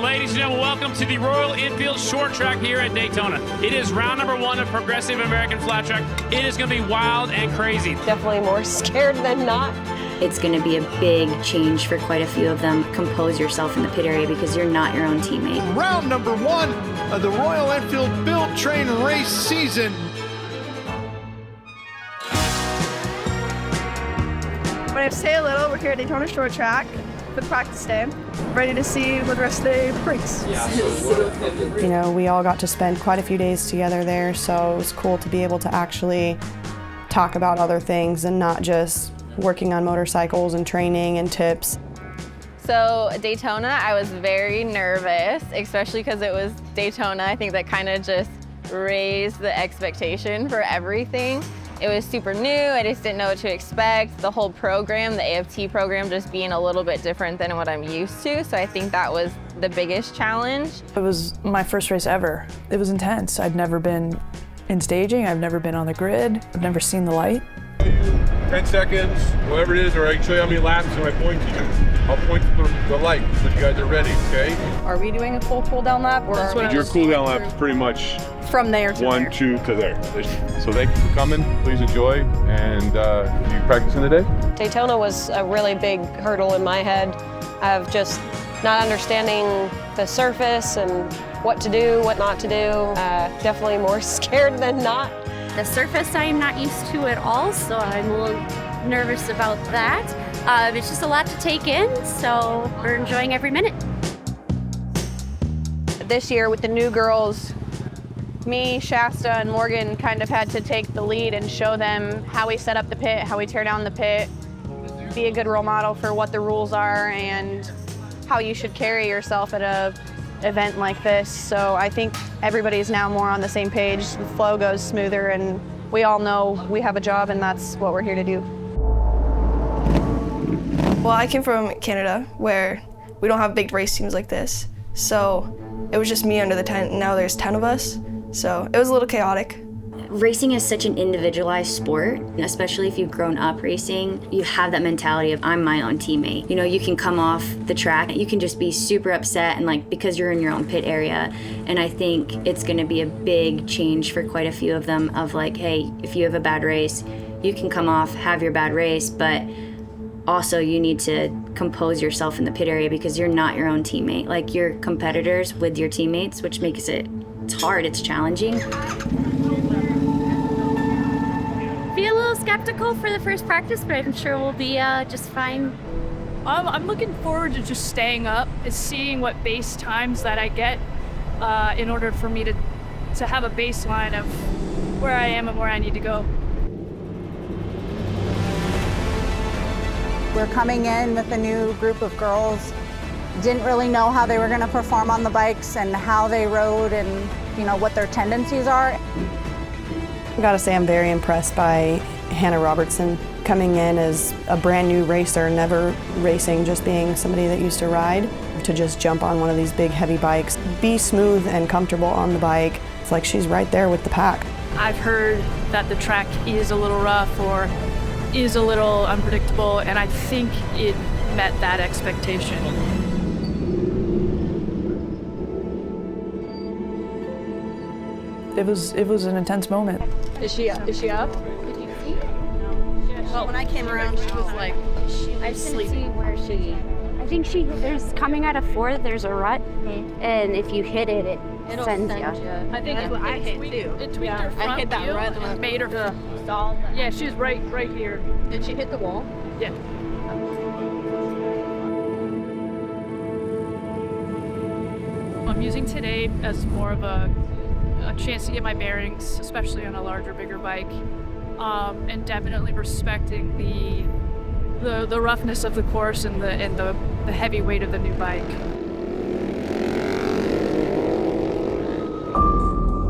Ladies and gentlemen, welcome to the Royal Enfield Short Track here at Daytona. It is round number 1 of Progressive American Flat Track. It is going to be wild and crazy. Definitely more scared than not. It's going to be a big change for quite a few of them. Compose yourself in the pit area because you're not your own teammate. Round number 1 of the Royal Enfield Build.Train.Race season. My name's Say a Little. We're here at Daytona Short Track for the practice day. Ready to see what the rest of the day brings. You know, we all got to spend quite a few days together there, so it was cool to be able to actually talk about other things and not just working on motorcycles and training and tips. So Daytona, I was very nervous, especially because it was Daytona. I think that kind of just raised the expectation for everything. It was super new, I just didn't know what to expect. The whole program, the AFT program, just being a little bit different than what I'm used to, so I think that was the biggest challenge. It was my first race ever. It was intense. I'd never been in staging, I've never been on the grid, I've never seen the light. 10 seconds, whatever it is, or I can show you how many laps and I point to you. I'll point to the light so you guys are ready, okay? Are we doing a full cool down lap? Or Your cool down lap is pretty much from there to 1, there. 2 to there. So thank you for coming, please enjoy, and you practicing today? Daytona was a really big hurdle in my head of just not understanding the surface and what to do, what not to do. Definitely more scared than not. The surface I'm not used to at all, so I'm a little nervous about that. It's just a lot to take in, so we're enjoying every minute. This year with the new girls, me, Shasta, and Morgan kind of had to take the lead and show them how we set up the pit, how we tear down the pit, be a good role model for what the rules are and how you should carry yourself at a event like this. So I think everybody's now more on the same page. The flow goes smoother and we all know we have a job and that's what we're here to do. Well, I came from Canada where we don't have big race teams like this. So it was just me under the tent and now there's 10 of us. So it was a little chaotic. Racing is such an individualized sport, especially if you've grown up racing. You have that mentality of, I'm my own teammate. You know, you can come off the track, you can just be super upset and like, because you're in your own pit area. And I think it's gonna be a big change for quite a few of them of like, hey, if you have a bad race, you can come off, have your bad race, but also you need to compose yourself in the pit area because you're not your own teammate. Like you're competitors with your teammates, which makes it's hard, it's challenging. Be a little skeptical for the first practice, but I'm sure we'll be just fine. I'm looking forward to just staying up and seeing what base times that I get in order for me to have a baseline of where I am and where I need to go. We're coming in with a new group of girls. Didn't really know how they were going to perform on the bikes and how they rode and what their tendencies are. I gotta say I'm very impressed by Hannah Robertson coming in as a brand new racer, never racing, just being somebody that used to ride, to just jump on one of these big heavy bikes, be smooth and comfortable on the bike. It's like she's right there with the pack. I've heard that the track is a little rough or is a little unpredictable, and I think it met that expectation. It was an intense moment. Is she up? Did you see? Well, when I came around, she was like, I didn't see where she. I think there's coming out of 4th, there's a rut, and if you hit it, it sends you. I think I hit too. It tweaked her front I hit that view rut and made her stall. Yeah, she's right here. Did she hit the wall? Yeah. I'm using today as more of a chance to get my bearings, especially on a larger, bigger bike, and definitely respecting the roughness of the course and the heavy weight of the new bike.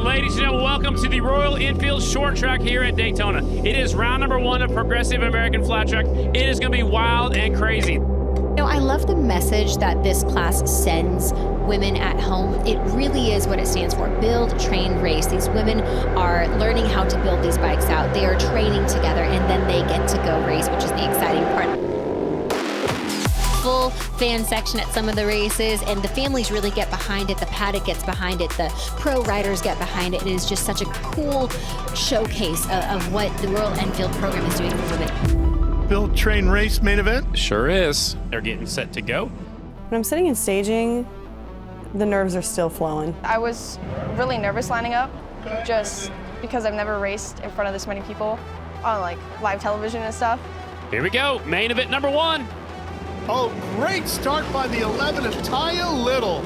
Ladies and gentlemen, welcome to the Royal Enfield Short Track here at Daytona. It is round number 1 of Progressive American Flat Track. It is going to be wild and crazy. You know, I love the message that this class sends women at home. It really is what it stands for, build, train, race. These women are learning how to build these bikes out. They are training together and then they get to go race, which is the exciting part. Full fan section at some of the races, and the families really get behind it. The paddock gets behind it. The pro riders get behind it. It is just such a cool showcase of what the Royal Enfield program is doing for women. Build.Train.Race main event? Sure is. They're getting set to go. When I'm sitting in staging, the nerves are still flowing. I was really nervous lining up just because I've never raced in front of this many people on like live television and stuff. Here we go, main event number 1. Oh, great start by the 11 of Taya Little.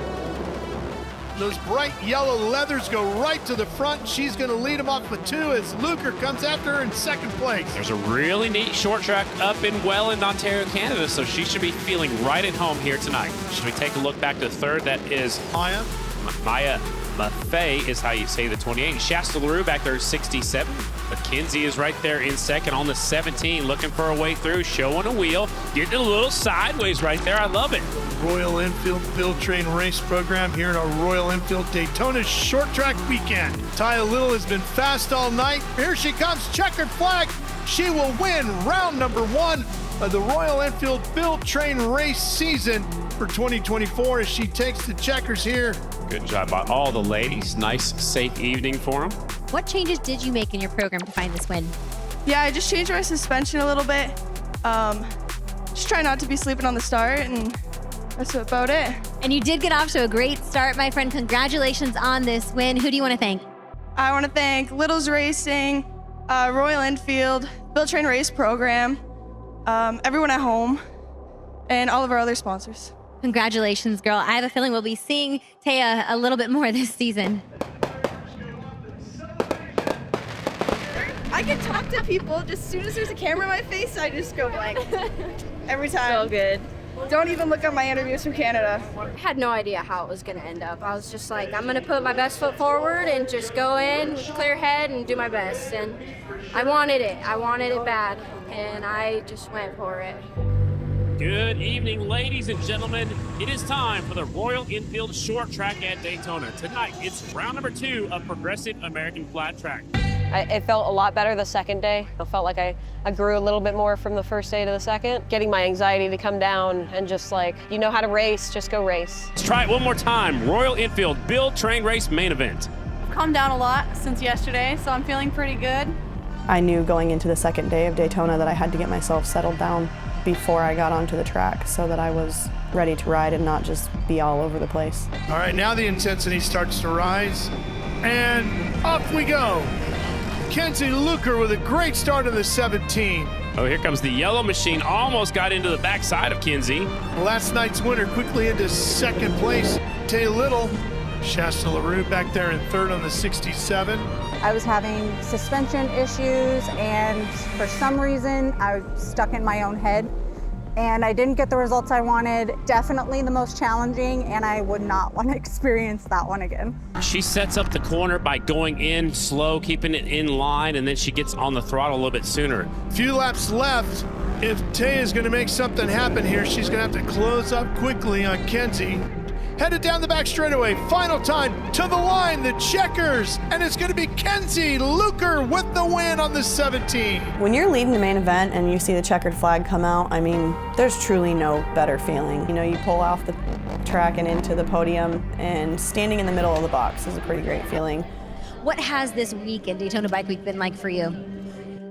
Those bright yellow leathers go right to the front. She's going to lead them off with 2 as Luker comes after her in second place. There's a really neat short track up in Welland, Ontario, Canada, so she should be feeling right at home here tonight. Should we take a look back to third? That is Maya Maffei is how you say the 28. Shasta LaRue back there is 67. McKenzie is right there in second on the 17, looking for a way through, showing a wheel, getting a little sideways right there. I love it. Royal Enfield Build.Train.Race program here in our Royal Enfield Daytona Short Track weekend. Taya Little has been fast all night. Here she comes, checkered flag. She will win round number 1 of the Royal Enfield Build.Train.Race season for 2024 as she takes the checkers here. Good job by all the ladies. Nice, safe evening for them. What changes did you make in your program to find this win? Yeah, I just changed my suspension a little bit. Just try not to be sleeping on the start, and that's about it. And you did get off to a great start, my friend. Congratulations on this win. Who do you want to thank? I want to thank Littles Racing, Royal Enfield, Build.Train.Race program, everyone at home, and all of our other sponsors. Congratulations, girl. I have a feeling we'll be seeing Taya a little bit more this season. I can talk to people just as soon as there's a camera in my face, I just go blank. Every time. So good. Don't even look at my interviews from Canada. I had no idea how it was going to end up. I was just like, I'm going to put my best foot forward and just go in, clear head, and do my best. And I wanted it. I wanted it bad, and I just went for it. Good evening, ladies and gentlemen. It is time for the Royal Enfield Short Track at Daytona. Tonight, it's round number 2 of Progressive American Flat Track. It felt a lot better the second day. I felt like I grew a little bit more from the first day to the second. Getting my anxiety to come down and just like, you know how to race, just go race. Let's try it one more time. Royal Enfield Build.Train.Race main event. I've calmed down a lot since yesterday, so I'm feeling pretty good. I knew going into the second day of Daytona that I had to get myself settled down before I got onto the track so that I was ready to ride and not just be all over the place. All right, now the intensity starts to rise, and off we go. Kenzie Luker with a great start of the 17. Oh, here comes the yellow machine. Almost got into the backside of Kenzie. Last night's winner quickly into second place. Tay Little, Shasta LaRue back there in third on the 67. I was having suspension issues, and for some reason, I was stuck in my own head. And I didn't get the results I wanted. Definitely the most challenging, and I would not want to experience that one again. She sets up the corner by going in slow, keeping it in line, and then she gets on the throttle a little bit sooner. Few laps left. If Tay is going to make something happen here, she's going to have to close up quickly on Kenzie. Headed down the back straightaway, final time to the line, the checkers, and it's going to be Kenzie Luker with the win on the 17. When you're leading the main event and you see the checkered flag come out, I mean, there's truly no better feeling. You know, you pull off the track and into the podium, and standing in the middle of the box is a pretty great feeling. What has this week in Daytona Bike Week been like for you?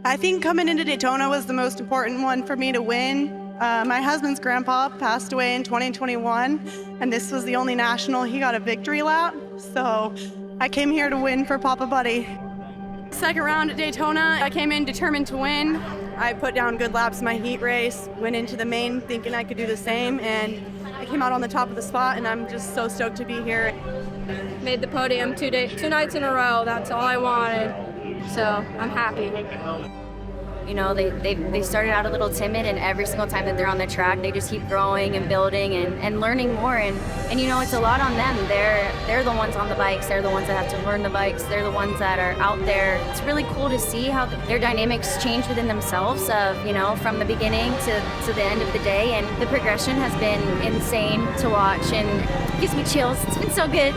I think coming into Daytona was the most important one for me to win. My husband's grandpa passed away in 2021, and this was the only national he got a victory lap. So I came here to win for Papa Buddy. Second round at Daytona, I came in determined to win. I put down good laps in my heat race, went into the main thinking I could do the same, and I came out on the top of the spot, and I'm just so stoked to be here. Made the podium 2 nights in a row. That's all I wanted. So I'm happy. You know, they started out a little timid, and every single time that they're on the track, they just keep growing and building and learning more. And you know, it's a lot on them. They're the ones on the bikes. They're the ones that have to learn the bikes. They're the ones that are out there. It's really cool to see how their dynamics change within themselves, you know, from the beginning to the end of the day. And the progression has been insane to watch, and it gives me chills. It's been so good.